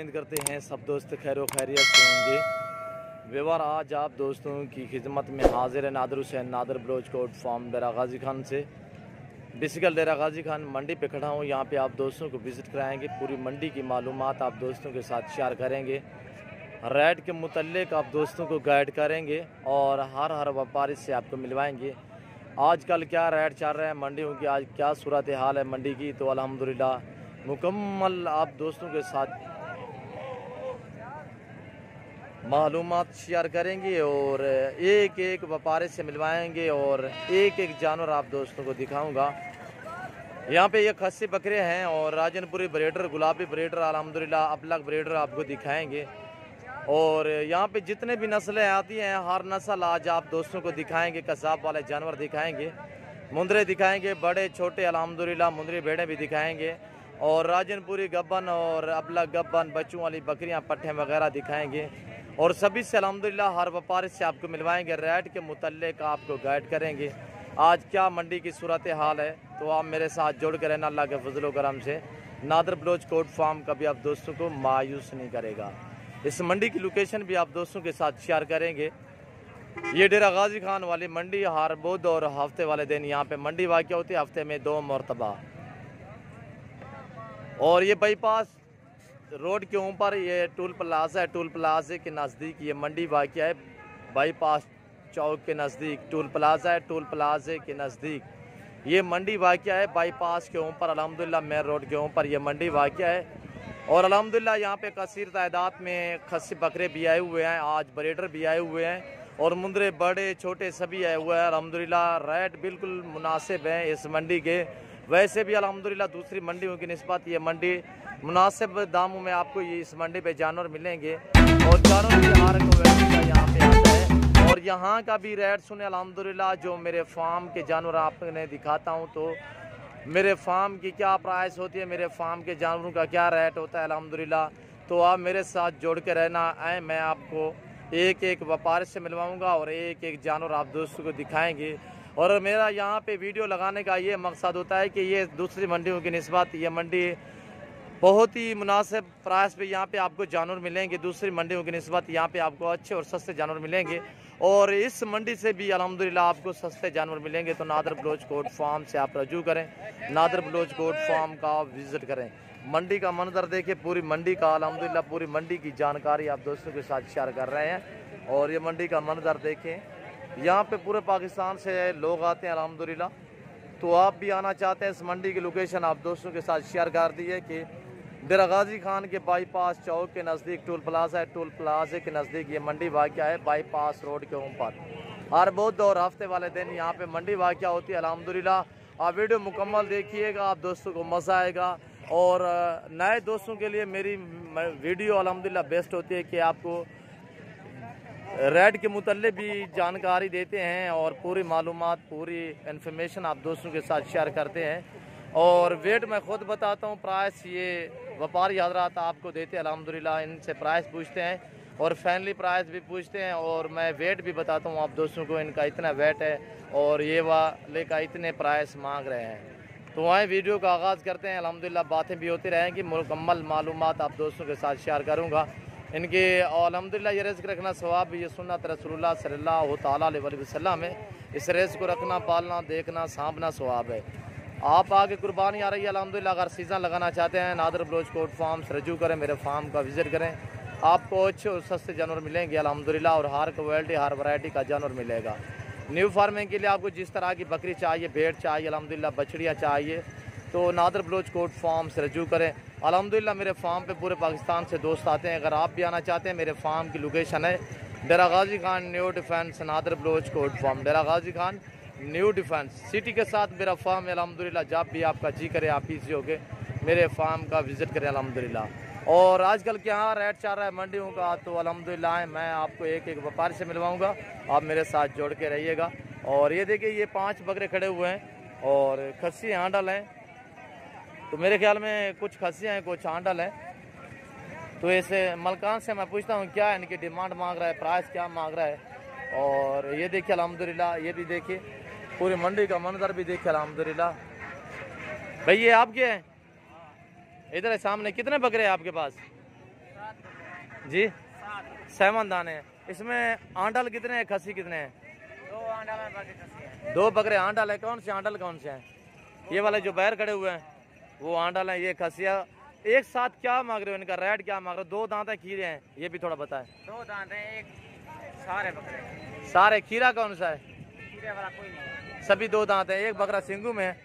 उम्मीद करते हैं सब दोस्त खैर खैरियत से होंगे। व्यवहार आज आप दोस्तों की खिदमत में हाजिर है नादर हुसैन नादर बलोच कोट फार्म डेरा गाजी खान से। बेसिकल डेरा गाजी खान मंडी पे खड़ा हूँ। यहाँ पे आप दोस्तों को विज़िट कराएंगे, पूरी मंडी की मालूमात आप दोस्तों के साथ शेयर करेंगे, रेट के मुतल्लिक आप दोस्तों को गाइड करेंगे और हर व्यापारी से आपको मिलवाएंगे। आजकल क्या रेट चल रहे हैं मंडियों की, आज क्या सूरत हाल है मंडी की, तो अल्हम्दुलिल्लाह मुकम्मल आप दोस्तों के साथ मालूमात शेयर करेंगे और एक एक व्यापारी से मिलवाएंगे और एक एक जानवर आप दोस्तों को दिखाऊंगा। यहाँ पे ये खस्सी बकरे हैं और राजनपुरी ब्रीडर, गुलाबी ब्रीडर, अल्हम्दुलिल्लाह अपलग ब्रीडर आपको दिखाएंगे। और यहाँ पे जितने भी नस्लें आती हैं हर नस्ल आज आप दोस्तों को दिखाएंगे। कसाब वाले जानवर दिखाएंगे, मुंदरे दिखाएंगे, बड़े छोटे अल्हम्दुलिल्लाह मुंदरी भेड़ें भी दिखाएंगे और राजनपुरी गब्बन और अपलग गब्बन, बच्चों वाली बकरियाँ, पट्ठे वगैरह दिखाएंगे और सभी से अल्हम्दुलिल्लाह हर व्यापारी से आपको मिलवाएंगे, रेट के मुतल्लिक आपको गाइड करेंगे। आज क्या मंडी की सूरत हाल है तो आप मेरे साथ जुड़ कर रहना। अल्लाह के फजल करम से नादर बलोच कोट फार्म कभी आप दोस्तों को मायूस नहीं करेगा। इस मंडी की लोकेशन भी आप दोस्तों के साथ शेयर करेंगे। ये डेरा गाजी खान वाली मंडी हर बुध और हफ्ते वाले दिन यहाँ पे मंडी वाक़या होती है, हफ्ते में 2 मरतबा। और ये बाईपास रोड के ऊपर ये टूल प्लाजा है, टूल प्लाजे के नज़दीक ये मंडी वाक़या है। बाईपास चौक के नज़दीक टूल प्लाजा है, टूल प्लाजे के नज़दीक ये मंडी वाक़या है। बाईपास के ऊपर अल्हम्दुलिल्लाह मेन रोड के ऊपर ये मंडी वाक़या है और अल्हम्दुलिल्लाह यहाँ पे कसीर तादाद में खस्सी बकरे भी आए हुए हैं, आज ब्रीडर भी आए हुए हैं और मुंदरे बड़े छोटे सभी आए हुए हैं। अल्हम्दुलिल्लाह रेट बिल्कुल मुनासिब हैं इस मंडी के। वैसे भी अल्हम्दुलिल्लाह दूसरी मंडियों की निस्बत ये मंडी मुनासिब दामों में आपको ये इस मंडी पे जानवर मिलेंगे और जानवर की हर क्वालिटी का यहाँ पे आता है। और यहाँ का भी रेट सुने अल्हम्दुलिल्लाह, जो मेरे फार्म के जानवर आपने दिखाता हूँ तो मेरे फार्म की क्या प्राइस होती है, मेरे फार्म के जानवरों का क्या रेट होता है अल्हम्दुलिल्लाह। तो आप मेरे साथ जोड़ के रहना है, मैं आपको एक एक व्यापारी से मिलवाऊँगा और एक एक जानवर आप दोस्तों को दिखाएँगे। और मेरा यहाँ पे वीडियो लगाने का ये मकसद होता है कि ये दूसरी मंडियों की निस्बत ये मंडी बहुत ही मुनासिब प्राइस पे यहाँ पे आपको जानवर मिलेंगे। दूसरी मंडियों की निस्बत यहाँ पे आपको अच्छे और सस्ते जानवर मिलेंगे और इस मंडी से भी अल्हम्दुलिल्लाह आपको सस्ते जानवर मिलेंगे। तो नादर बलोच कोट फार्म से आप रजू करें, नादर बलोच कोट फार्म का आप विज़िट करें। मंडी का मंजर देखें, पूरी मंडी का अल्हम्दुलिल्लाह पूरी मंडी की जानकारी आप दोस्तों के साथ शेयर कर रहे हैं। और ये मंडी का मंजर देखें, यहाँ पे पूरे पाकिस्तान से लोग आते हैं अल्हम्दुलिल्लाह। तो आप भी आना चाहते हैं इस मंडी की लोकेशन आप दोस्तों के साथ शेयर कर दी है कि डेरा गाजी खान के बाईपास चौक के नज़दीक टूल प्लाजा है, टूल प्लाजे के नज़दीक ये मंडी वाक़या है। बाईपास रोड के ऊपर हर बुध और हफ्ते वाले दिन यहाँ पे मंडी वाक़या होती है अल्हम्दुलिल्लाह। आप वीडियो मुकम्मल देखिएगा, आप दोस्तों को मज़ा आएगा। और नए दोस्तों के लिए मेरी वीडियो अल्हम्दुलिल्लाह बेस्ट होती है कि आपको रेट के मुतल्लिक भी जानकारी देते हैं और पूरी मालूमात, पूरी इन्फॉर्मेशन आप दोस्तों के साथ शेयर करते हैं। और वेट मैं ख़ुद बताता हूँ, प्राइस ये व्यापारी हजरात आपको देते हैं अल्हम्दुलिल्लाह। इनसे प्राइस पूछते हैं और फैमिली प्राइस भी पूछते हैं और मैं वेट भी बताता हूँ आप दोस्तों को, इनका इतना वेट है और ये वाले का इतने प्राइस मांग रहे हैं। तो वहाँ वीडियो का आगाज़ करते हैं। अल्हम्दुलिल्लाह बातें भी होती रहेंगी, मुकम्मल मालूमात आप दोस्तों के साथ शेयर करूँगा इनके। अल्हम्दुलिल्लाह ये रिज़्क़ रखना सवाब, ये सुन्नत रसूलुल्लाह सल्लल्लाहु तआला अलैहि वसल्लम है। इस रिज़्क़ को रखना, पालना, देखना, सांभना सवाब है। आप आगे कुर्बानी आ रही है अल्हम्दुलिल्लाह। अगर सीज़न लगाना चाहते हैं नादर बलोच कोट फार्म से रजू करें, मेरे फार्म का विज़िट करें, आपको अच्छे और सस्ते जानवर मिलेंगे अल्हम्दुलिल्लाह और हर क्वालिटी हर वैरायटी का जानवर मिलेगा। न्यू फार्मिंग के लिए आपको जिस तरह की बकरी चाहिए, भेड़ चाहिए, अल्हम्दुलिल्लाह बछड़ियाँ चाहिए तो नादर बलोच कोट फार्म से रजू करें। अल्हम्दुलिल्लाह मेरे फार्म पे पूरे पाकिस्तान से दोस्त आते हैं। अगर आप भी आना चाहते हैं, मेरे फार्म की लोकेशन है Dera Ghazi Khan new defence, Nadir Baloch coat farm, Dera Ghazi Khan new defence city के साथ मेरा फार्म है अल्हम्दुलिल्लाह। जब भी आपका जी करे आप इसी होके मेरे फार्म का विज़िट करें अल्हम्दुलिल्लाह। और आजकल क्या रेट चल रहा है मंडियों का तो अल्हम्दुलिल्लाह मैं आपको एक एक व्यापारी से मिलवाऊँगा, आप मेरे साथ जोड़ के रहिएगा। और ये देखिए ये 5 बकरे खड़े हुए हैं और खस्सी हांडल हैं, तो मेरे ख्याल में कुछ खस्सियाँ हैं, कुछ हांडल हैं। तो ऐसे मलकान से मैं पूछता हूँ क्या इनकी डिमांड मांग रहा है, प्राइस क्या मांग रहा है। और ये देखिए अल्हम्दुलिल्लाह, ये भी देखिए पूरी मंडी का मंजर भी देखिए अल्हम्दुलिल्लाह। भाई ये आपके हैं, इधर है सामने, कितने बकरे हैं आपके पास? जी 7 दाने हैं। इसमें आंडल कितने हैं, खसी कितने हैं? 2 आंडल हैं, बाकी खसी हैं। 2 बकरे आंडल है। कौन से आंडल कौन से हैं? ये वाले जो बाहर खड़े हुए हैं वो आंडल हैं, ये खसिया। एक साथ क्या मांग रहे हो इनका रेट, क्या मांग रहे हो? 2 दांत है, खीरे हैं, ये भी थोड़ा बताएं। 2 दांत हैं, एक सारे बकरे। सारे। खीरा कौन सा है? खीरे वाला कोई नहीं। सभी 2 दांत हैं। एक बकरा सिंगू में है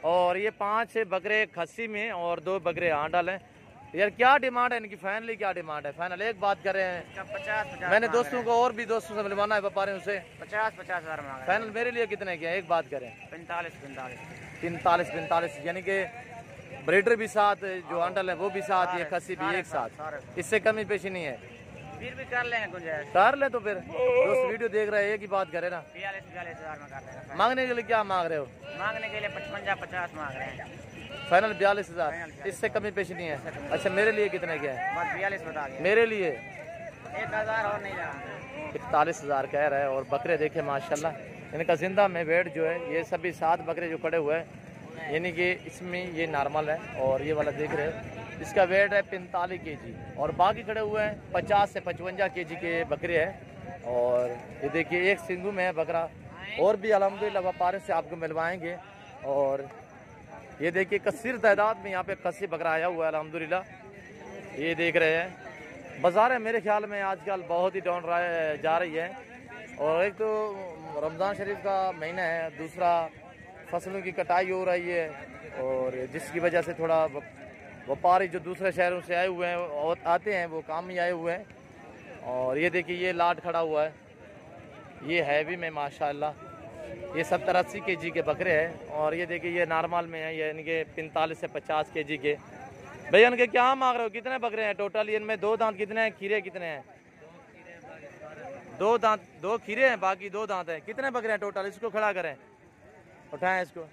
और ये 5 बकरे खस्सी में और 2 बकरे आंडल हैं। यार क्या डिमांड है इनकी, फाइनली क्या डिमांड है? फाइनल एक बात कर रहे हैं, 50 मैंने दोस्तों को और भी दोस्तों से मिलवाना है व्यापारियों से। 50 हज़ार मांग। फाइनल मेरे लिए कितने के? एक बात करें, 45 यानी कि ब्रीडर भी साथ, जो आंडल है वो भी साथ, ये खस्सी भी एक साथ, इससे कमी पेशी नहीं है। फिर भी कर लेंगे गुंजाइश। कर ले तो फिर दोस्त वीडियो देख रहे हैं, एक ही बात करे ना। 42 हज़ार में कर लेंगे। मांगने के लिए क्या मांग रहे हो? मांगने के लिए 55-50 मांग रहे हैं। फाइनल 42 हज़ार, इससे कमी पेशी नहीं है। अच्छा मेरे लिए कितने के हैं? बस 42 बता दिया। मेरे लिए 1000 और नहीं रहा। 41 हज़ार कह रहा है। और बकरे देखे माशाल्लाह इनका जिंदा में वेट जो है, ये सभी 7 बकरे जो खड़े हुए हैं, यानी कि इसमें ये नॉर्मल है। और ये वाला देख रहे हैं, इसका वेट है 45 केजी। और बाकी खड़े हुए हैं 50 से 55 केजी के बकरे हैं। और ये देखिए एक सिंगू में है बकरा। और भी अल्हम्दुलिल्लाह व्यापारी से आपको मिलवाएंगे। और ये देखिए कसीर तादाद में यहाँ पे खस्सी बकरा आया हुआ है अल्हम्दुलिल्लाह। ये देख रहे हैं बाजार है, मेरे ख्याल में आजकल बहुत ही डाउन जा रही है। और एक तो रमज़ान शरीफ का महीना है, दूसरा फसलों की कटाई हो रही है, और जिसकी वजह से थोड़ा व्यापारी जो दूसरे शहरों से आए हुए हैं और आते हैं वो काम ही आए हुए हैं। और ये देखिए ये लाट खड़ा हुआ है, ये हैवी में माशाल्लाह, ये 70-80 केजी के बकरे हैं। और ये देखिए ये नॉर्मल में है, ये इनके 45 से 50 केजी के। भैया इनके क्या मांग रहे हो, कितने बकरे हैं टोटल? इनमें 2 दांत कितने हैं, खीरे कितने हैं? 2 दांत, 2 खीरे हैं, बाकी 2 दांत हैं। कितने बकरे हैं टोटल? इसको खड़ा करें, उठाएं इसको।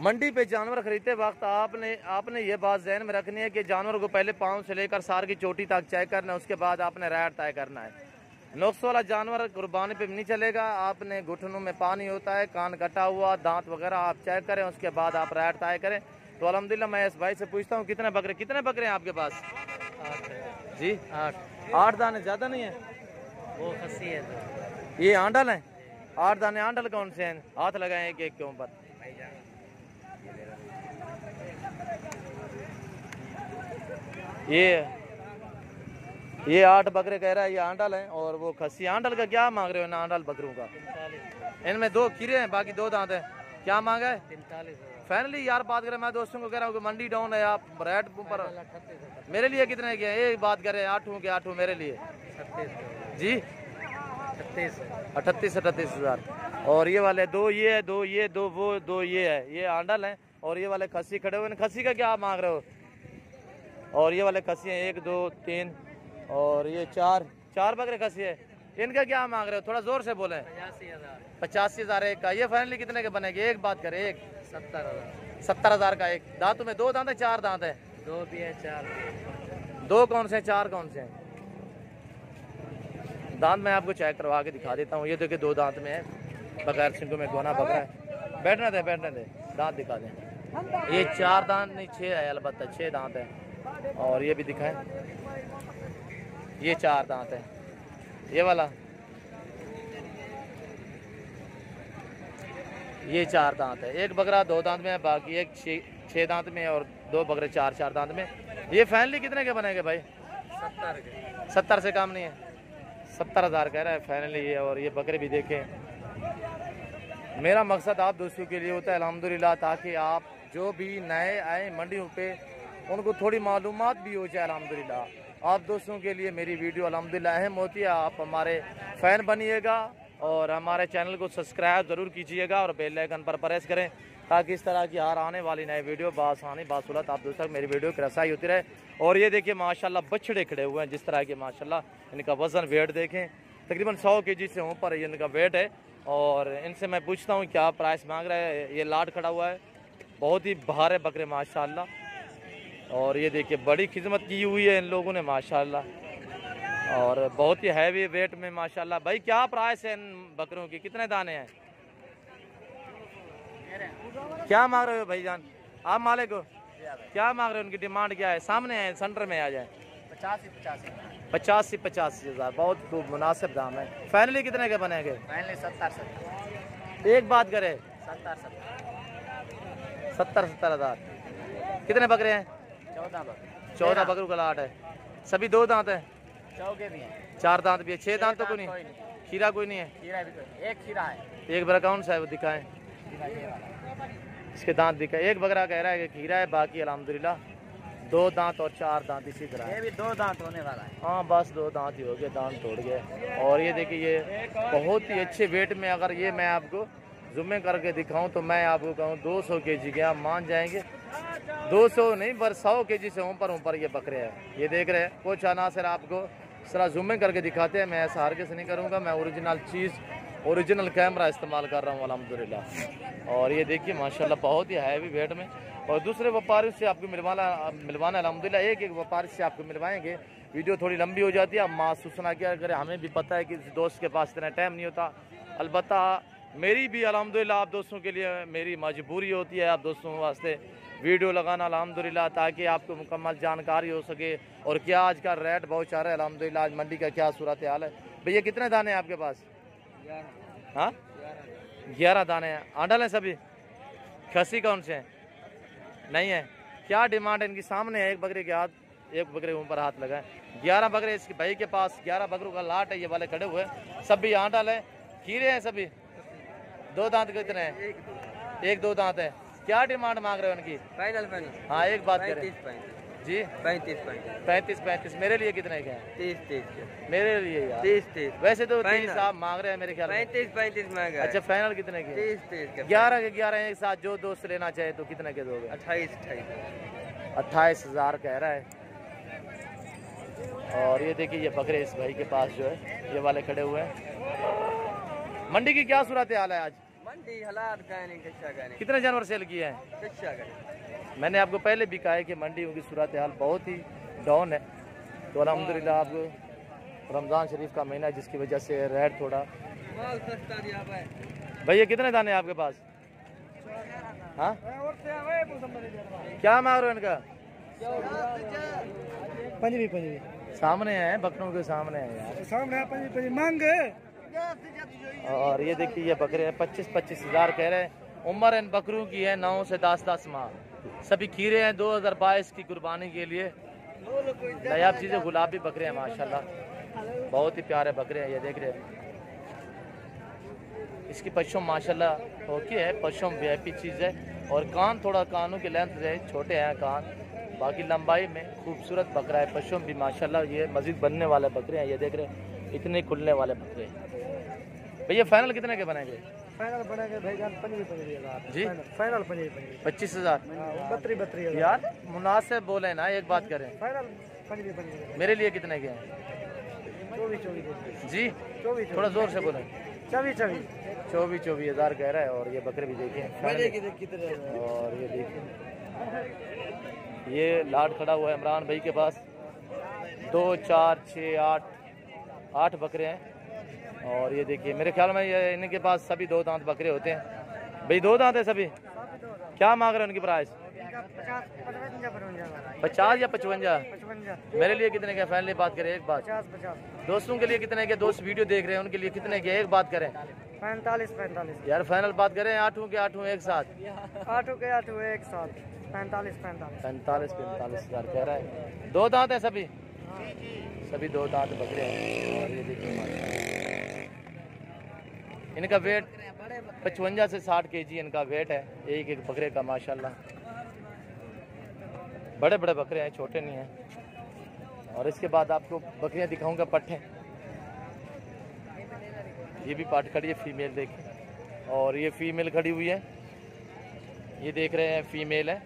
मंडी पे जानवर खरीदते वक्त आपने ये बात जहन में रखनी है कि जानवर को पहले पाँव से लेकर सार की चोटी तक चेक करना है, उसके बाद आपने रेट तय करना है। नुक्स वाला जानवर कुर्बानी पे नहीं चलेगा। आपने घुटनों में पानी होता है, कान कटा हुआ, दांत वगैरह आप चेक करें, उसके बाद आप रेट तय करें। तो अल्हम्दुलिल्लाह मैं इस भाई से पूछता हूँ कितने बकरे हैं आपके पास? 8 जी 8 दाने ज़्यादा नहीं है, वो खस्सी है तो। ये आंडल है। 8 दाने आंडल कौन से हैं? हाथ लगाए एक एक के ऊपर। ये 8 बकरे कह रहा है, ये आंडल है। और वो खस्सी। आंडल का क्या मांग रहे हो? ना आंडल बकरों का? इनमें 2 खीरे हैं, बाकी 2 दांत हैं। क्या मांगा है? 43। फाइनली यार बात करें, मैं दोस्तों को कह रहा हूँ कि मंडी डाउन है, आप रेट पर मेरे लिए कितने के हैं? ये बात करें 8 के 8 मेरे लिए जी 38 हज़ार। और ये वाले 2 ये है, 2 ये, 2 वो, 2 ये है, ये आंडल है। और ये वाले खस्सी खड़े हुए हैं, खस्सी का क्या मांग रहे हो? और ये वाले खस्सी हैं 1 2 3 और ये 4 बकरे खस्सी है, इनका क्या मांग रहे हो? थोड़ा जोर से बोलें। 85 हज़ार एक का। ये फाइनली कितने के बनेंगे? एक बात करें, एक 70 हज़ार का। एक दांतों में 2 दांत है, 4 दांत है? 2 भी है, 4 2 कौन से हैं, 4 कौन से हैं? दांत मैं आपको चेक करवा के दिखा देता हूँ। ये देखिए 2 दांत में है, बगैर सिंगों में गोना बकरा है। बैठने दे, दांत दिखा दें। ये 4 दांत नहीं 6 है, अलबत्ता 6 दांत है। और ये भी दिखाएं, ये 4 दांत है। ये वाला ये 4 दांत है। एक बकरा 2 दांत में है, बाकी एक 6 दांत में और 2 बकरे 4 दांत में। ये फाइनली कितने के बनेंगे भाई? 70 के। 70 से कम नहीं है, 70 हज़ार कह रहा है फाइनली ये। और ये बकरे भी देखें। मेरा मकसद आप दोस्तों के लिए होता है अल्हम्दुलिल्लाह, ताकि आप जो भी नए आए मंडियों पे उनको थोड़ी मालूमात भी हो जाए अल्हम्दुलिल्लाह। आप दोस्तों के लिए मेरी वीडियो अल्हम्दुलिल्लाह अहम होती है। आप हमारे फ़ैन बनिएगा और हमारे चैनल को सब्सक्राइब ज़रूर कीजिएगा और बेल आइकन पर प्रेस करें, ताकि इस तरह की हर आने वाली नई वीडियो बासानी बासुलत आप दोस्तों मेरी वीडियो की रसाई होती रहे। और ये देखिए माशाल्लाह बछड़े खड़े हुए हैं जिस तरह के, माशाल्लाह इनका वज़न वेट देखें, तकरीबन 100 केजी से ऊपर ये इनका वेट है। और इनसे मैं पूछता हूँ क्या प्राइस मांग रहा है। ये लाट खड़ा हुआ है, बहुत ही भारे बकरे माशाल्लाह। और ये देखिए बड़ी खिदमत की हुई है इन लोगों ने माशाल्लाह, और बहुत ही हैवी वेट में माशाल्लाह। भाई क्या प्राइस है इन बकरों की, कितने दाने हैं, क्या मांग रहे हो भाईजान? आप मालिक हो, क्या मांग रहे हो? उनकी डिमांड क्या है? सामने है, सेंटर में आ जाए। 85 85 बहुत खूब मुनासिब दाम है। फाइनली कितने के बनेंगे? फाइनली 70 एक बात करे 70 70,000। कितने बकरे हैं? 14 बकरों का लाट है। सभी 2 दांत है? चौके भी हैं, 4 दांत भी है? 6 दांत तो कोई नहीं? खीरा कोई नहीं है? खीरा भी कोई, एक खीरा है। एक बकरा कौन सा है वो दिखाएं? इसके दांत दिखाए। एक बकरा कह रहा है कि खीरा है, बाकी अल्हम्दुलिल्लाह 2 दांत और 4 दांत इसी तरह है। ये भी 2 दांत होने वाला है। हाँ बस 2 दांत ही हो गए, दांत तोड़ गए। और ये देखिए ये बहुत ही अच्छे वेट में, अगर ये मैं आपको जुम्मे करके दिखाऊं तो मैं आपको कहूँ 200 kg के आप मान जाएंगे। 200 नहीं पर 100 kg से ऊपर ये बकरे हैं। ये देख रहे हैं कुछ अनासर आपको सरा जुम्मे करके दिखाते हैं। मैं ऐसा हरगिज़ नहीं करूँगा, मैं ओरिजिनल चीज़ ओरिजिनल कैमरा इस्तेमाल कर रहा हूँ अल्हम्दुलिल्लाह। और ये देखिए माशाल्लाह बहुत ही हैवी वेट में। और दूसरे व्यापारी से आपको मिलवाना अल्हम्दुलिल्लाह एक व्यापारी से आपको मिलवाएंगे। वीडियो थोड़ी लंबी हो जाती है, अब महसूस ना किया करें। हमें भी पता है कि दोस्त के पास इतना टाइम नहीं होता। अलबत्ता मेरी भी अल्हम्दुलिल्लाह आप दोस्तों के लिए मेरी मजबूरी होती है आप दोस्तों वास्ते वीडियो लगाना अल्हम्दुलिल्लाह, ताकि आपको मुकम्मल जानकारी हो सके। और क्या आज का रेट बहुत चाह रहा है अल्हम्दुलिल्लाह, आज मंडी का क्या सूरत हाल है। भैया कितने दाने हैं आपके पास? हाँ 11 दाने हैं। आंडल हैं सभी? खसी कौन से हैं? नहीं है। क्या डिमांड है इनकी? सामने है एक बकरे के हाथ, एक बकरे ऊपर हाथ लगाए। 11 बकरे इसके भाई के पास, 11 बकरों का लाट है। ये वाले खड़े हुए सभी आंडल है, खीरे हैं सभी। 2 दांत कितने हैं? 1-2 दांत है। क्या डिमांड मांग रहे हो इनकी? फाइनल हाँ एक बात करें जी। 35 मेरे लिए कितने के हैं? 30 मेरे लिए यार 30 वैसे तो 30 आप मांग रहे हैं मेरे ख्याल में। 35 मांगा। अच्छा फाइनल कितने के? 30 के 11 के 11 एक साथ जो दोस्त लेना चाहे तो कितने के दोगे? 28,000 कह रहा है। और ये देखिए ये बकरे इस भाई के पास जो है ये वाले खड़े हुए हैं। मंडी की क्या सूरत हाल है आज? मंडी हालात कितने जानवर सेल किए हैं? मैंने आपको पहले भी कहा है कि मंडियों की सूरत हाल बहुत ही डाउन है। तो अल्हम्दुलिल्लाह आपको रमज़ान शरीफ का महीना है जिसकी वजह से रेट थोड़ा माल सस्ता दिया भाई। भैया कितने दाने हैं आपके पास? हाँ क्या मांग रहे हो इनका? पंजवी सामने है, बकरों के सामने है यार, सामने पंजवी मांग। और ये देखिए ये बकरे हैं 25,000 कह रहे हैं। उम्र इन बकरों की है 9 से 10 माह। सभी खीरे हैं 2022 की कुर्बानी के लिए। नायाब चीज़ें गुलाबी बकरे हैं माशाल्लाह, बहुत ही प्यारे बकरे हैं। ये देख रहे हैं इसकी पशम माशाल्लाह ओके है, पशम वीआईपी चीज़ है। और कान थोड़ा कानों के लेंथ है छोटे हैं कान, बाकी लंबाई में खूबसूरत बकरा है। पशम भी माशाल्लाह ये मज़ीद बनने वाले बकरे हैं। ये देख रहे हैं इतने खुलने वाले बकरे हैं। भैया फाइनल कितने के बनेंगे? फाइनल बनेंगे भाईजान 25,000 जी। फाइनल 25,000 32 यार मुनासिब बोले ना, एक बात करें। फाइनल 25 मेरे लिए कितने के हैं? 24 जी थोड़ा जोर से बोले। 24 हज़ार कह रहा है। और ये बकरे भी देखिए और ये देखिए ये लाट खड़ा हुआ है इमरान भाई के पास। 2 4 6 8 बकरे हैं। और ये देखिए मेरे ख्याल में ये इनके पास सभी 2 दांत बकरे होते हैं। भाई 2 दांत है सभी। क्या मांग रहे हैं उनकी प्राइस? 50 या 55? मेरे लिए कितने के? फाइनली बात करें एक बात। 50 दोस्तों के लिए कितने के? दोस्त वीडियो देख रहे हैं उनके लिए कितने के? एक बात करें 45 यार, फाइनल बात करें। 8 के 8 एक साथ 8 एक साथ 45 हज़ार कह रहा है। 2 दांत है सभी 2 दांत बकरे हैं। और ये देखिए इनका वेट 55 से 60 kg इनका वेट है एक एक बकरे का माशाल्लाह। बड़े बड़े बकरे हैं, छोटे नहीं हैं। और इसके बाद आपको बकरियां दिखाऊंगा पट्ठे। ये भी पाट खड़ी है फीमेल, देखिए। और ये फीमेल खड़ी हुई है, ये देख रहे हैं फीमेल है।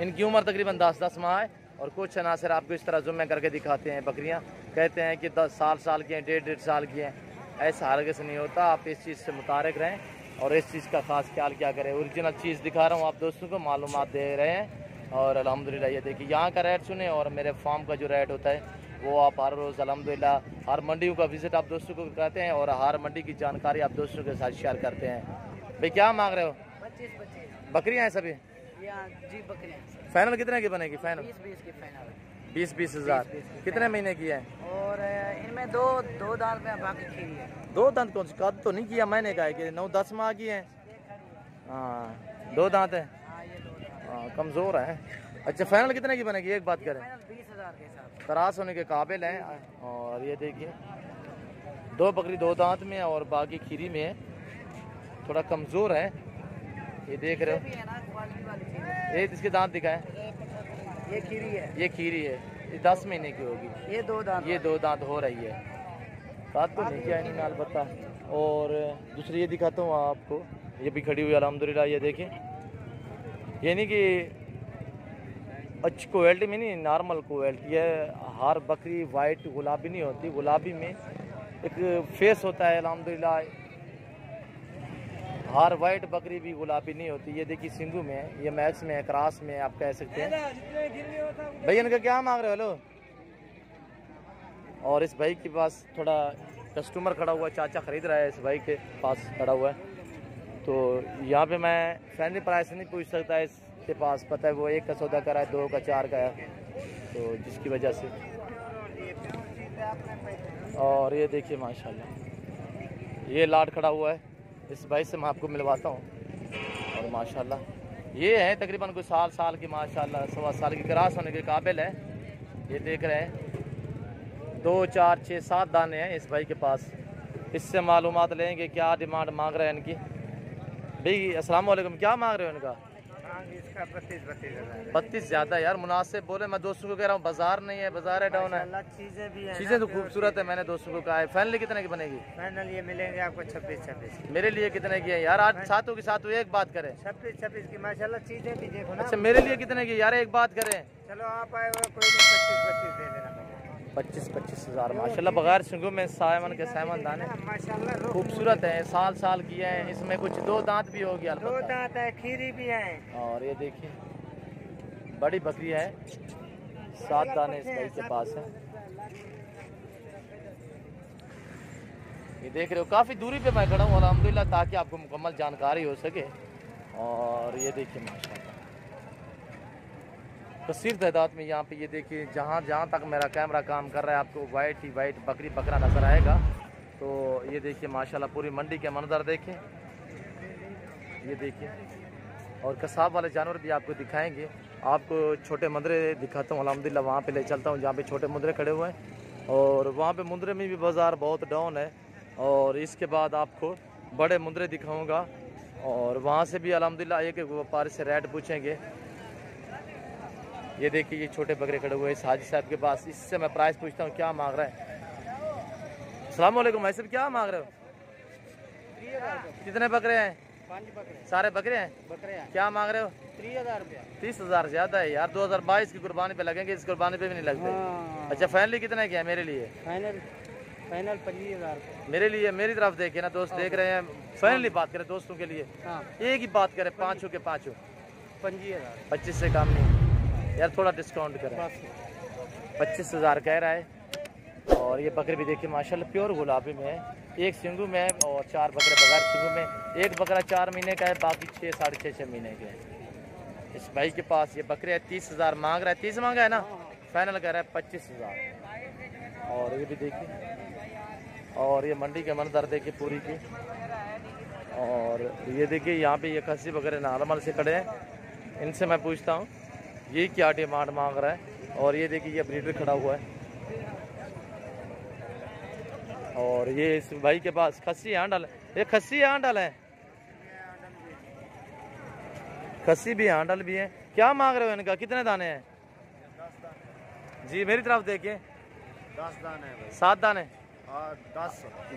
इनकी उम्र तकरीबन 10 माह है। और कुछ अनासर आपको इस तरह जुम्मे करके दिखाते हैं। बकरियां कहते हैं कि 10 साल की हैं, 1.5 साल की हैं। ऐसा हरगिज़ नहीं होता। आप इस चीज़ से मुतारिक रहें और इस चीज़ का ख़ास ख्याल क्या करें। ओरिजिनल चीज़ दिखा रहा हूँ आप दोस्तों को, मालूमात दे रहे हैं। और अल्हम्दुलिल्लाह ये देखिए यहाँ का रेट सुने और मेरे फार्म का जो रेट होता है वो आप हर रोज़ अल्हम्दुलिल्लाह हर मंडियों का विज़िट आप दोस्तों को कहते हैं और हर मंडी की जानकारी आप दोस्तों के साथ शेयर करते हैं। भाई क्या मांग रहे हो? 25 बकरियाँ हैं सभी? जी बकरियाँ। फाइनल कितने की बनेगी? फाइनल 20 की फाइनल 20-20 हज़ार। कितने महीने की है? और इनमें दो दांत में बाकी खीरी है। 2 दांत कौन सी? कद तो नहीं किया मैंने, कहा है कि 9-10 माह की है। हाँ 2 दांत है। हाँ कमज़ोर है। अच्छा फाइनल कितने की बनेगी एक बात करें? 20,000 के हिसाब से। तरास होने के काबिल है। और ये देखिए 2 बकरी 2 दांत में है और बाकी खीरी में है, थोड़ा कमज़ोर है। ये देख रहे हो, ये इसके दांत दिखाए। ये खीरी है। ये खीरी है, ये 10 महीने की होगी। ये 2 दांत। ये 2 दांत हो रही है। बात तो नहीं किया नहीं अलबत्ता। और दूसरी ये दिखाता हूँ आपको, ये भी खड़ी हुई अल्हम्दुलिल्लाह। ये देखें, ये नहीं कि अच्छी क्वालिटी में नहीं, नॉर्मल क्वालिटी है। हर बकरी वाइट गुलाबी नहीं होती, गुलाबी में एक फेस होता है अल्हम्दुलिल्लाह। हर वाइट बकरी भी गुलाबी नहीं होती। ये देखिए सिंधु में है, ये मैक्स में है, क्रॉस में है, आप कह सकते हैं। भैया इनका क्या मांग रहे हो? हेलो। और इस भाई के पास थोड़ा कस्टमर खड़ा हुआ है, चाचा खरीद रहा है, इस भाई के पास खड़ा हुआ है। तो यहाँ पे मैं फ्रेंडली प्राइस नहीं पूछ सकता, इसके पास पता है वो 1 का सौदा करा है, 2 का 4 का है, तो जिसकी वजह से। और ये देखिए माशाल्लाह, ये लाट खड़ा हुआ है, इस भाई से मैं आपको मिलवाता हूँ। और माशाल्लाह ये है तकरीबन कोई साल की, माशाल्लाह 1.25 साल की क्रॉस होने के काबिल है। ये देख रहे हैं 2, 4, 6, 7 दाने हैं इस भाई के पास। इससे मालूमात लेंगे क्या डिमांड मांग रहे हैं इनकी। भाई अस्सलाम वालेकुम, क्या मांग रहे हो इनका? इसका 32 हज़ार। 32 ज़्यादा यार, मुनासिब बोले। मैं दोस्तों को कह रहा हूँ बाजार नहीं है, बाजार है डाउन है। चीज़ें भी हैं, चीज़ें तो खूबसूरत है, मैंने दोस्तों को कहा है। फाइनली कितने की बनेगी? फाइनल ये मिलेंगे आपको 26 मेरे लिए कितने की है यार? आज सातों की सातों एक बात करें। 26 की माशाल्लाह चीज़ें भी देखो ना। अच्छा मेरे लिए कितने की यार, एक बात करें। चलो आप आए हो, कोई नहीं 25 दे देना। 25 हज़ार माशाल्लाह। बगैर सिंगों में सायमन के सायमन दाने माशाल्लाह खूबसूरत है, साल की है। इसमें कुछ 2 दांत भी हो गया, 2 दांत है, खीरी भी है। और ये देखिए बड़ी बकरी है, 7 दाने इस भाई के पास है। ये देख रहे हो काफ़ी दूरी पे मैं खड़ा हूँ अल्हम्दुलिल्लाह, ताकि आपको मुकम्मल जानकारी हो सके। और ये देखिए माशाल्लाह कसीर तादाद में यहाँ पे, ये देखिए जहाँ तक मेरा कैमरा काम कर रहा है आपको वाइट ही वाइट बकरी बकरा नज़र आएगा। तो ये देखिए माशाल्लाह पूरी मंडी के मंजर देखें, ये देखिए। और कसाब वाले जानवर भी आपको दिखाएंगे। आपको छोटे मुंदरे दिखाता हूँ अल्हम्दुलिल्लाह, वहाँ पे ले चलता हूँ जहाँ पे छोटे मुंदरे खड़े हुए हैं। और वहाँ पे मुंदरे में भी बाज़ार बहुत डाउन है। और इसके बाद आपको बड़े मुंदरे दिखाऊँगा, और वहाँ से भी अल्हम्दुलिल्लाह एक व्यापारी से रेट पूछेंगे। ये देखिए ये छोटे बकरे खड़े हुए इस हाजी साहब के पास, इससे मैं प्राइस पूछता हूँ क्या मांग रहा है। अस्सलाम वालेकुम भाई साहब, क्या मांग रहे हो? 30,000। कितने बकरे हैं? 5 बकरे। सारे बकरे हैं? बकरे हैं। क्या मांग रहे हो? 30,000 रुपया। 30,000 ज़्यादा है यार, 2022 की कुर्बानी पे लगेंगे, इस कुर्बानी पे भी नहीं लगते। हाँ। अच्छा फाइनली कितने की है मेरे लिए? फाइनल 25,000 रुपया। मेरे लिए मेरी तरफ देखिए ना, दोस्त देख रहे हैं। फाइनली बात करें दोस्तों के लिए, हाँ एक ही बात करें, 5 के 5, 25,000। 25 से कम नहीं यार, थोड़ा डिस्काउंट करें। 25,000 कह रहा है। और ये बकरे भी देखिए माशाल्लाह प्योर गुलाबी में है, एक सिंगू में है और 4 बकरे बगैर सिंगू में। एक बकरा 4 महीने का है, बाकी 6, 6.5 महीने के हैं इस भाई के पास। ये बकरे 30,000 मांग रहा है, 30 मांगा है ना, फाइनल कर रहा है 25,000। और ये भी देखिए, और ये मंडी के मंजर देखिए पूरी की। और ये देखिए यहाँ पे ये खस्सी वगैरह नॉर्मल से खड़े हैं, इनसे मैं पूछता हूँ ये क्या डिमांड मांग रहा है। और ये देखिए ये ब्रीडर खड़ा हुआ है। और ये इस भाई के पास खस्सी आंडल, ये खस्सी आंडल है, खस्सी भी आंडल भी है। क्या मांग रहे हो इनका? कितने दाने हैं? 10 दाने। जी मेरी तरफ देखिए, 10 दाने। 7 दाने।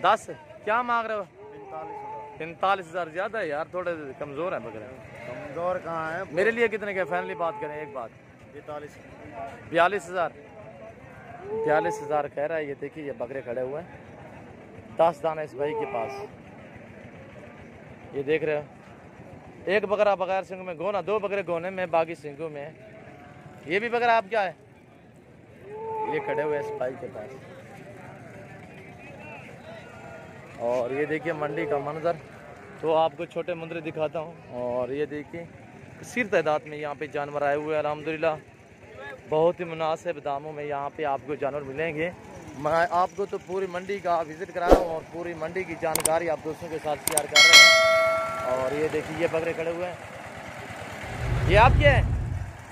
10। क्या मांग रहे हो? 45,000। 45,000 ज़्यादा है यार, थोड़े कमज़ोर है बकरे। कमजोर कहाँ है? मेरे लिए कितने के? फाइनली बात करें एक बात। 42,000। 42,000 कह रहा है। ये देखिए ये बकरे खड़े हुए हैं, 10 दाने इस भाई के पास। ये देख रहे हो, एक बकरा बगैर सिंगों में गोना, 2 बकरे गोने में, बाकी सिंगों में है। ये भी बकरा आप क्या है? ये खड़े हुए इस भाई के पास। और ये देखिए मंडी का मंजर, तो आपको छोटे मुंदरे दिखाता हूँ। और ये देखिए कसीर तादाद में यहाँ पे जानवर आए हुए हैं अल्हम्दुलिल्लाह। बहुत ही मुनासिब दामों में यहाँ पे आपको जानवर मिलेंगे। मैं आपको तो पूरी मंडी का विज़िट करा रहा हूँ और पूरी मंडी की जानकारी आप दोस्तों के साथ शेयर कर रहे हैं। और ये देखिए ये बकरे खड़े हुए हैं, ये आपके हैं।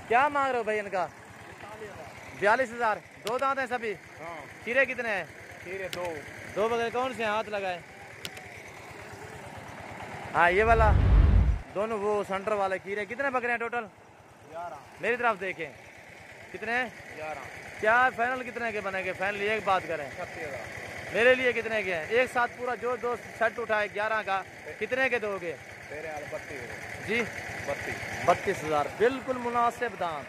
क्या मांग रहे हो भाई इनका? 42,000। 2 दांत हैं सभी? हाँ। खीरे कितने हैं? खीरे 2। 2 बकरे कौन से हैं? हाथ लगाए। हाँ ये वाला, दोनों वो सेंटर वाले खीरे। कितने बकरे हैं टोटल? 11। मेरी तरफ देखें कितने हैं? 11। क्या फाइनल कितने के बनेंगे? फाइनल एक बात करें, 36,000। मेरे लिए कितने के हैं? एक साथ पूरा जो दोस्त शर्ट उठाए 11 का, कितने के दोगे? तेरे हाल 32 जी 32,000, बिल्कुल मुनासिब दाम।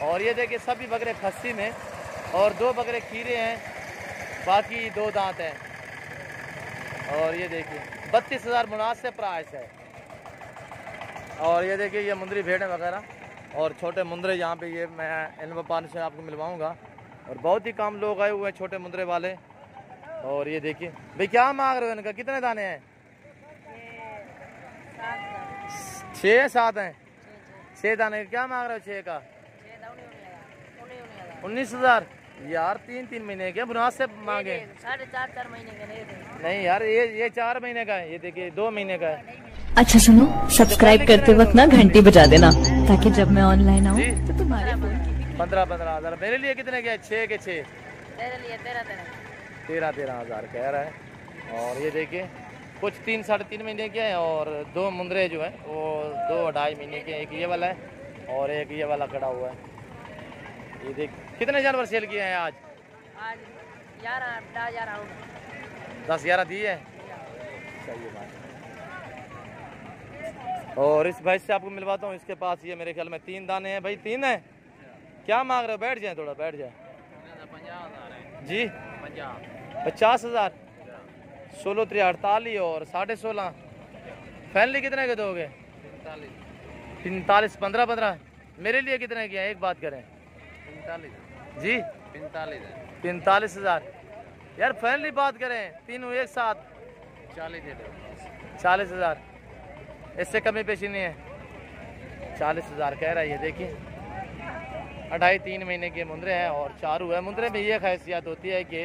और ये देखिए सभी बकरे खस्सी में और 2 बकरे खीरे हैं, बाकी 2 दांत हैं। और ये देखिए 32,000 मुनासिब प्राइस है। और ये देखिए ये मुंदरी भेड़ें वगैरह और छोटे मुंदरे यहाँ पे ये मैं इन व्यापार से आपको मिलवाऊंगा। और बहुत ही कम लोग आए हुए हैं छोटे मुंदरे वाले। और ये देखिए भाई क्या मांग रहे हो इनका? कितने दाने हैं? 6-7 हैं। 6 दाने क्या मांग रहे हो? 6 का 19,000 यार। 3-3 महीने के मुनासिब मांगे। 4.5 महीने के नहीं यार, ये 4 महीने का है। ये देखिए 2 महीने का है। अच्छा सुनो, सब्सक्राइब करते वक्त ना घंटी बजा देना ताकि जब मैं ऑनलाइन आऊँ जी। तो तुम्हारे फोन की 15,000। मेरे लिए कितने के? 6 के 6 तेरे लिए 13,000 कह रहा है। और ये देखिए कुछ 3-3.5 महीने के हैं और 2 मुंदरे जो हैं वो 2-2.5 महीने के। एक ये वाला है और एक ये वाला खड़ा हुआ है। ये देख कितने जानवर सेल किए हैं आज? 10-11 दिए हैं। सही है बात। और इस भाई से आपको मिलवाता हूँ, इसके पास ये मेरे ख्याल में 3 दाने हैं। भाई 3 हैं। क्या मांग रहे हो? बैठ जाए, थोड़ा बैठ जाए जी। 50,000। 16-3-48 और 16.5। फैमिली कितने के दोगे? 45। 15-15। मेरे लिए कितने के हैं? एक बात करें। 45 जी 45,000 यार। फैमिली बात करें, तीनों एक साथ 40,000। इससे कमी पेशी नहीं है। 40,000 कह रहा है। ये देखिए 2.5-3 महीने के मुंदरे हैं और चारू है। मुंदरे में ये खासियत होती है कि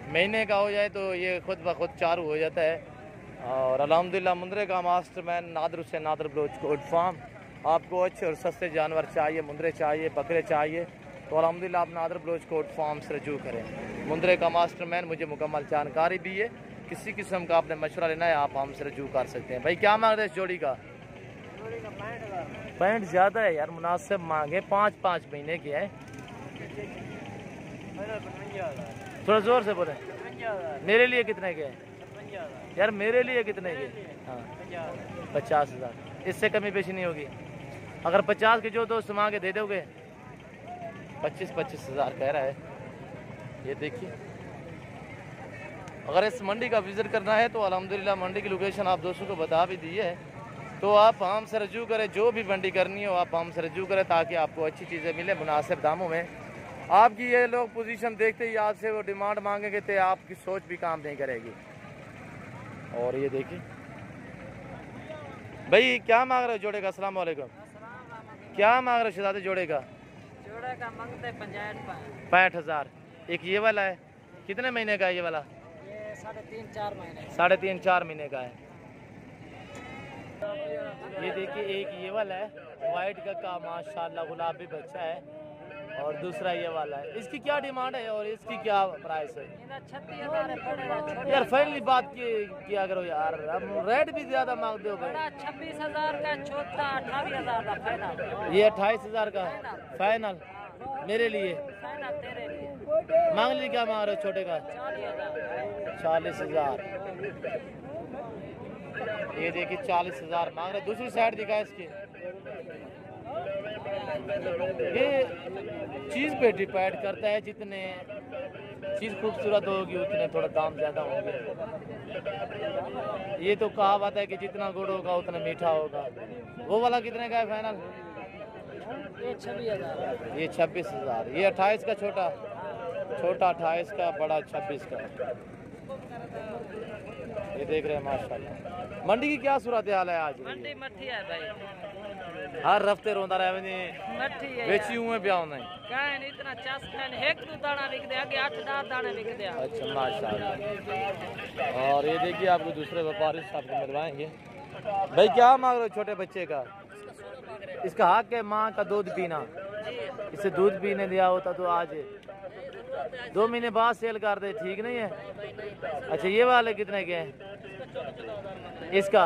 महीने का हो जाए तो ये खुद ब खुद चारू हो जाता है। और अल्हम्दुलिल्लाह मुंदरे का मास्टरमैन नादर से नादर बलोच कोट फार्म। आपको अच्छे और सस्ते जानवर चाहिए, मुंदरे चाहिए, बकरे चाहिए तो अल्हम्दुलिल्लाह आप नादर बलोच कोट फार्म से रजू करें। मुंदरे का मास्टरमैन, मुझे मुकम्मल जानकारी भी है। किसी किस्म का आपने मशवरा लेना है आप हमसे रजू कर सकते हैं। भाई क्या मांग रहे हैं इस जोड़ी का? 65 ज़्यादा है यार, मुनासिब मांगे। 5-5 महीने के हैं। थोड़ा जोर से बोले। मेरे लिए कितने के हैं यार? मेरे लिए कितने के? हाँ 50,000। इससे कमी पेशी नहीं होगी। अगर 50 के जो दोस्त मांगे दे दोगे? 25,000 कह रहा है। ये देखिए अगर इस मंडी का विजिट करना है तो अल्हम्दुलिल्लाह मंडी की लोकेशन आप दोस्तों को बता भी दी है। तो आप हमसे रजू करें, जो भी मंडी करनी हो आप हमसे रजू करें ताकि आपको अच्छी चीज़ें मिले मुनासिब दामों में। आपकी ये लोग पोजीशन देखते ही आज से वो डिमांड मांगेंगे तो आपकी सोच भी काम नहीं करेगी। और ये देखिए भाई क्या मांग रहे हो जोड़े का? अस्सलाम वालेकुम। क्या मांग रहे हो शहजादे जोड़े का? जोड़े का मांगते 65,000। एक ये वाला है, कितने महीने का है ये वाला? ये 3.5-4 महीने 3.5-4 महीने का है। ये देखिए एक ये वाला है वाइट का माशाल्लाह गुलाबी बच्चा है और दूसरा ये वाला है। इसकी क्या डिमांड है और इसकी क्या प्राइस है? 36,000 यार फाइनली बात किया करो यार, अब रेट भी ज्यादा मांगते हो भाई। 26,000 का, छोटा 28,000 का फाइनल। ये 28,000 का फाइनल मेरे लिए। फाइनल तेरे लिए मांग ली क्या मांग रहे हो छोटे का? 40,000। ये देखिए 40,000 मांग रहे। दूसरी साइड दिखा इसकी। ये चीज़ पे डिपेंड करता है, जितने चीज़ खूबसूरत होगी उतने थोड़ा दाम ज़्यादा होंगे। ये तो कहावत है कि जितना गुड़ होगा उतना मीठा होगा। वो वाला कितने का है फाइनल? ये 26,000। ये 26,000। ये 28 का छोटा 28 का, बड़ा 26 का। ये देख रहे हैं माशाल्लाह मंडी की क्या सूरत हाल है आज? मंडी मट्ठी है भाई, हर हफ्ते रोंदा रहे वञे मट्ठी है बेची हुए पिया होंदा कान इतना चस कान एक दो दाना बिक दे, आगे 8-10 दाने बिक दे। अच्छा माशाल्लाह। और ये देखिए आपको दूसरे व्यापारी साहब को मिलवाएंगे। भाई क्या मांग रहे हो छोटे बच्चे का? इसका हक है माँ का दूध पीना, इसे दूध पीने दिया होता तो आज 2 महीने बाद सेल कर दे, ठीक नहीं है? अच्छा ये वाले कितने के हैं? इसका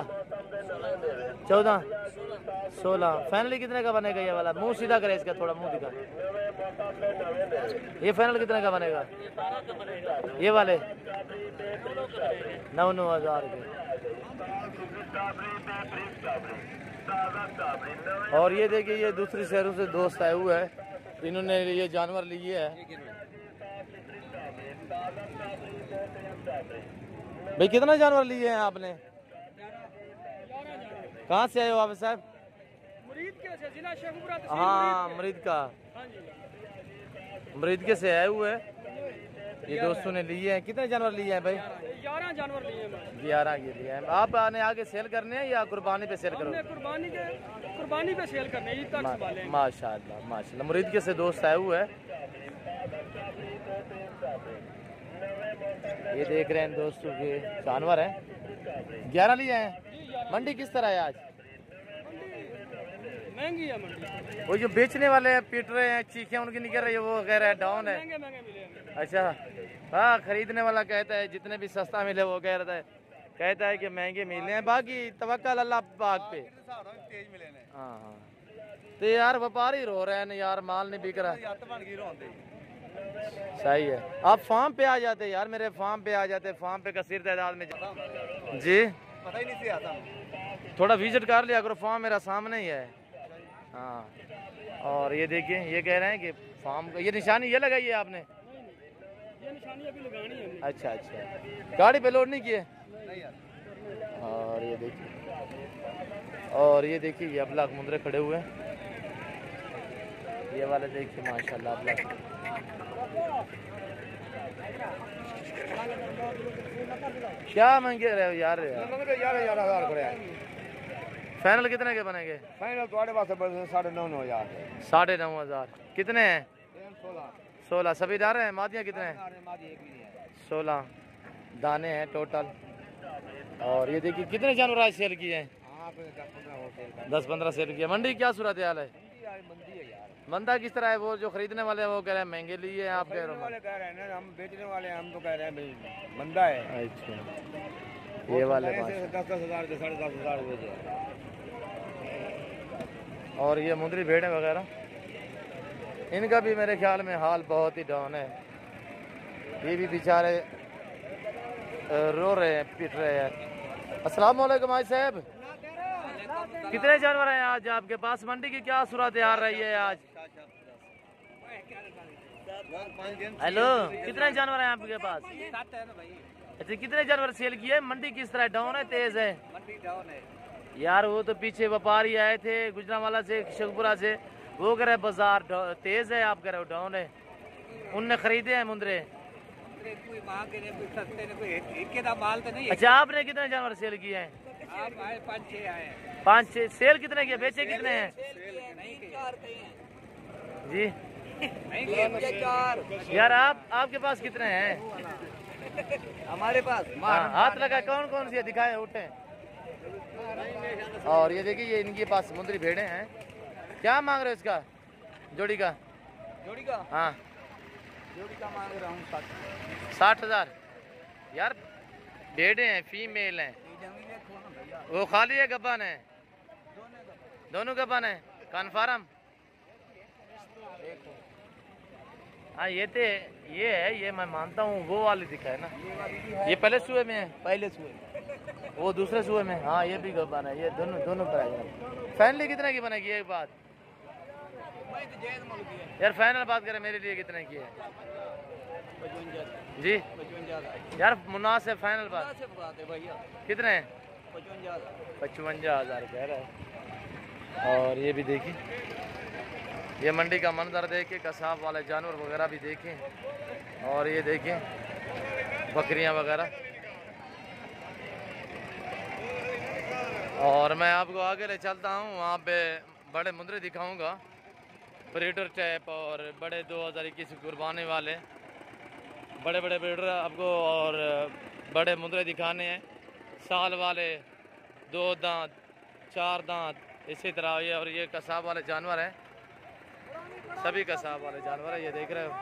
14 16 फाइनली कितने का बनेगा ये वाला? मुंह सीधा करे इसका, थोड़ा मुंह दिखा। ये फाइनल कितने का बनेगा ये वाले? 9,000 के। और ये देखिए ये दूसरी शहरों से दोस्त आए हुए हैं, इन्होंने ये जानवर लिए है। भाई कितना जानवर लिए हैं आपने? कहाँ से आए हो आप साहब? हाँ मरीद का, मरीद के से आए हुए हैं। ये दोस्तों ने लिए हैं। कितने जानवर लिए हैं भाई? 11 जानवर लिए हैं। 11 ये लिए हैं। आप आने आगे सेल करने हैं या कुर्बानी पे सेल करोगे? कुर्बानी पे सेल करने ही तक संभालेंगे। माशाल्लाह माशाल्लाह। मुरीद के से दोस्त आए हुए हैं। ये देख रहे हैं दोस्तों के जानवर हैं, 11 लिए हैं। मंडी किस तरह है आज? महंगी है मंडी। वो जो बेचने वाले हैं पीट रहे हैं, चीखें उनकी निकल रही है, वो कह रहा है डाउन है। महंगे महंगे मिले हमें। अच्छा हाँ, खरीदने वाला कहता है जितने भी सस्ता मिले वो कहता है कि महंगे मिले हैं। बाकी तवक्कल अल्लाह पाक पे। हाँ हाँ तो यार व्यापारी रो रहे हैं यार, माल नहीं बिक रहा। सही है, आप फार्म पे आ जाते यार, मेरे फार्म पे आ जाते। फार्म पे कसीर तादाद में जी, पता ही नहीं से आता। थोड़ा विजिट कर लिया करो, फार्म मेरा सामने ही है। हाँ और ये देखिए ये कह रहे हैं कि फार्म का ये निशानी ये लगाई है आपने? ये निशानी अभी लगानी है हमने। अच्छा अच्छा, गाड़ी पे लोड नहीं किए? और ये देखिए ये अबलाक मुंदरे खड़े हुए हैं। ये वाले देखिए माशाल्लाह अबलाक। क्या महंगे रहे हो यार? 11,000 फाइनल कितने के बनेंगे? फाइनल तुम्हारे पास 9,500। 9,500 कितने हैं? 16 सभी दाने हैं? मादियाँ कितने हैं? 16 दाने हैं टोटल। और ये देखिए कितने जानवर आज सेल किए हैं? 10-15 सेल किए। मंडी क्या सूरत हाल है? मंदा किस तरह है? वो जो खरीदने वाले हैं वो कह रहे हैं महंगे लिए हैं, आप कह रहे हो? हम बेचने वाले हैं, हम तो कह रहे हैं भाई मंदा है। अच्छा ये वाले 10,000 के 10,500 बेचे। और ये मुंदरी भेड़ें वगैरह, इनका भी मेरे ख्याल में हाल बहुत ही डाउन है। ये भी बेचारे रो रहे हैं, पिट रहे हैं। अस्सलाम वालेकुम भाई साहब, कितने जानवर हैं आज आपके पास? मंडी की क्या सूरत हाल रही है आज? हेलो, कितने जानवर हैं आपके पास? अच्छा कितने जानवर सेल किए? मंडी किस तरह डाउन है तेज है? मंडी डाउन है यार। वो तो पीछे व्यापारी आए थे गुजरांवाला से, शेखपुरा से, वो कह रहे बाजार तेज है, आप कह रहे हो डाउन है। उनने खरीदे हैं मुंदरे? कोई महंगे ने, कोई सस्ते ने, कोई एक का माल तो नहीं है। अच्छा आपने कितने जानवर सेल किए हैं? आप आए 5-6 आए हैं। 5-6 सेल कितने किए? बेचे कितने हैं जी? यार आपके पास कितने हैं? हमारे पास हाँ, हाथ लगा कौन कौन सी दिखाए उठे। और ये देखिए ये इनके पास समुद्री भेड़े हैं। क्या मांग रहे हो इसका जोड़ी का? जोड़ी का? हाँ जोड़ी का मांग रहा हूँ 60,000। यार भेड़े हैं, फीमेल हैं, वो खाली है गब्बान है? दोनों गब्बान है कन्फर्म? हाँ ये है, ये मैं मानता हूँ। वो वाली दिखा है ना, ये पहले सुए में है? पहले सुए, वो दूसरे सुए में। हाँ ये भी गब्बान है। ये दोनों प्राइस। फाइनली कितने की बनेगी एक बात? यार फाइनल बात करें, मेरे लिए कितने की है जी? 55,000 यार मुनासिब फाइनल बात भैया। कितने हैं? 55,000 कह रहा है। और ये भी देखिए, ये मंडी का मंजर देखे, कसाब वाले जानवर वगैरह भी देखें। और ये देखें बकरियां वगैरह। और मैं आपको आगे ले चलता हूँ, वहाँ पे बड़े मुंदरे दिखाऊंगा, ब्रीडर टाइप और बड़े 2021 कुर्बानी वाले बड़े बड़े ब्रीडर आपको और बड़े मुंदरे दिखाने हैं। साल वाले, 2 दांत, 4 दांत, इसी तरह ये। और ये कसाब वाले जानवर हैं, सभी कसाब वाले जानवर हैं, ये देख रहे हो।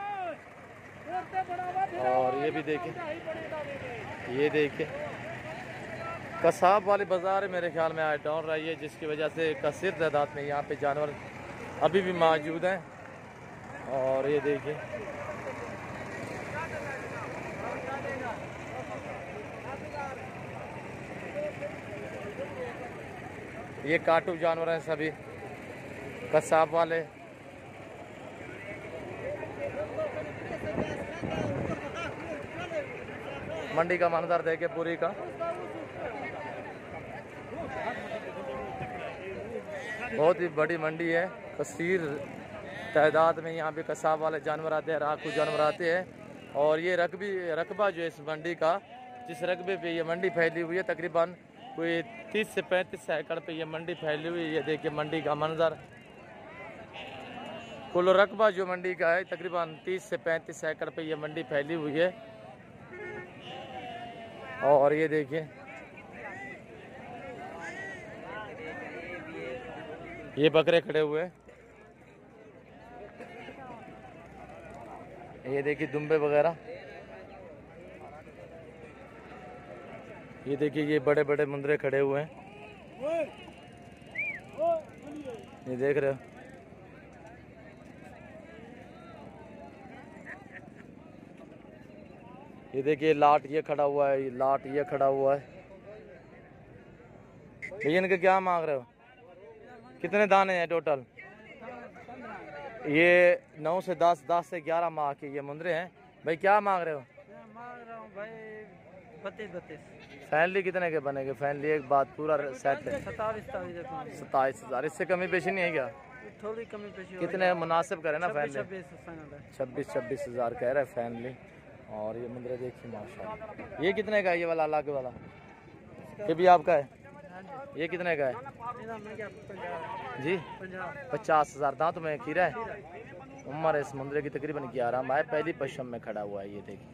और ये भी देखिए, ये देखिए कसाब वाली बाज़ार मेरे ख्याल में आज डाउन रही है, जिसकी वजह से कसीर तादाद में यहाँ पे जानवर अभी भी मौजूद हैं। और ये देखिए ये काटू जानवर हैं सभी कसाब वाले। मंडी का मंजर देखे पूरी का, बहुत ही बड़ी मंडी है, कसीर तादाद में यहाँ पे कसाब वाले जानवर आते हैं, राखू जानवर आते हैं। और ये रकबा जो है इस मंडी का, जिस रकबे पे ये मंडी फैली हुई है, तकरीबन कोई 30 से 35 एकड़ पे ये मंडी फैली हुई है। ये देखिए मंडी का मंजर, कुल रकबा जो मंडी का है तकरीबन 30 से 35 एकड़ पे ये मंडी फैली हुई है। और ये देखिए ये बकरे खड़े हुए हैं, ये देखिए दुम्बे वगैरह, ये देखिए ये बड़े बड़े मुंदरे खड़े हुए हैं, ये देख रहे हो। ये देखिए लाट ये खड़ा हुआ है, लाट ये खड़ा हुआ है। भैया इनके क्या मांग रहे हो, कितने दाने हैं टोटल? ये 9 से 10, 10 से 11 माह के ये मुंदरे हैं। भाई क्या मांग रहे हो? मांग रहा हूँ भाई 32। फैनली कितने के बनेंगे? फैनली एक बात पूरा सेट है 27,000, इससे कमी पेशी नहीं है क्या? थोड़ी कमी पेशी कितने मुनासिब करे ना फैनली? 26 हज़ार कह रहा है फैनली। और ये मुंदरे देखिए माशाल्लाह, ये कितने का है? ये वाला अलग वाला ये भी आपका है? ये कितने का है जी? 50,000। दांत में खीरा है। उम्र इस मुंदरे की तकरीबन 11 माह, पहली पश्चिम में खड़ा हुआ है। ये देखिए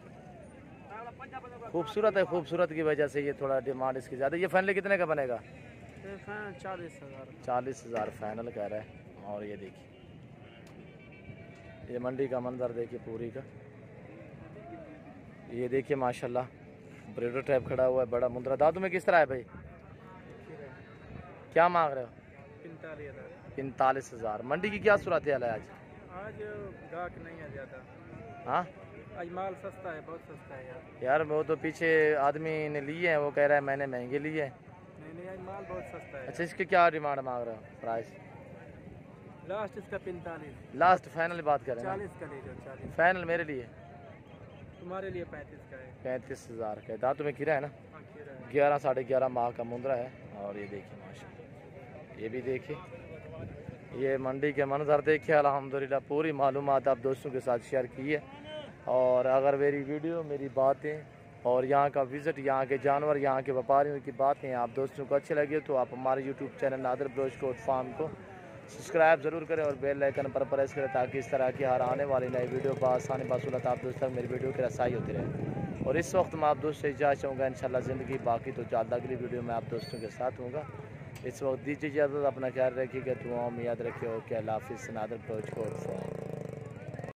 खूबसूरत है, खूबसूरत की वजह से ये थोड़ा डिमांड इसकी ज़्यादा। ये फाइनल कितने का बनेगा? 40,000 फाइनल कह रहा है। और ये देखिए ये मंडी का मंजर देखिए पूरी का, ये देखिए माशाल्लाह ब्रीडर टाइप खड़ा हुआ है, बड़ा मुंदरा। दांतों में किस तरह है भाई? क्या मांग रहे हो? 45,000। मंडी की क्या सूरत हाल है आज? गाहक नहीं है ज़्यादा। हाँ आज माल सस्ता है, बहुत सस्ता है यार। वो तो पीछे आदमी ने लिए हैं, वो कह रहा है मैंने महंगे लिए हैं। नहीं आज माल बहुत सस्ता है। अच्छा इसके क्या डिमांड मांग रहे हो प्राइस? लास्ट इसका 45। लास्ट फाइनल बात करें? 40 का ले जाओ। 40 फाइनल मेरे लिए, तुम्हारे लिए 35 का है। 35,000 का। दांतों में खीरा है ना? हाँ, खीरा है। 11 साढ़े 11 माह का मुंदरा है। और ये देखिए माशाल्लाह, ये भी देखिए ये मंडी के मंजर देखिए। अल्हम्दुलिल्लाह पूरी मालूमात आप दोस्तों के साथ शेयर की है। और अगर मेरी वीडियो, मेरी बातें और यहाँ का विज़िट, यहाँ के जानवर, यहाँ के व्यापारियों की बातें आप दोस्तों को अच्छे लगे तो आप हमारे YouTube channel Nadir Baloch coat farm को सब्सक्राइब ज़रूर करें और बेल आइकन पर प्रेस करें, ताकि इस तरह की हर आने वाली नई वीडियो बआसानी बासूलत आप दोस्तों तक मेरी वीडियो की रसाई होती रहे। और इस वक्त मैं आप दोस्तों से इजाज़त चाहूँगा इंशाल्लाह ज़िंदगी बाकी तो जल्द अगली वीडियो में आप दोस्तों के साथ होगा। इस वक्त दीजिए इजाज़त, अपना ख्याल रखिएगा, दुआओं में याद रखिए। ओके, अल्लाह हाफ़िज़। Nadir Baloch coat farm.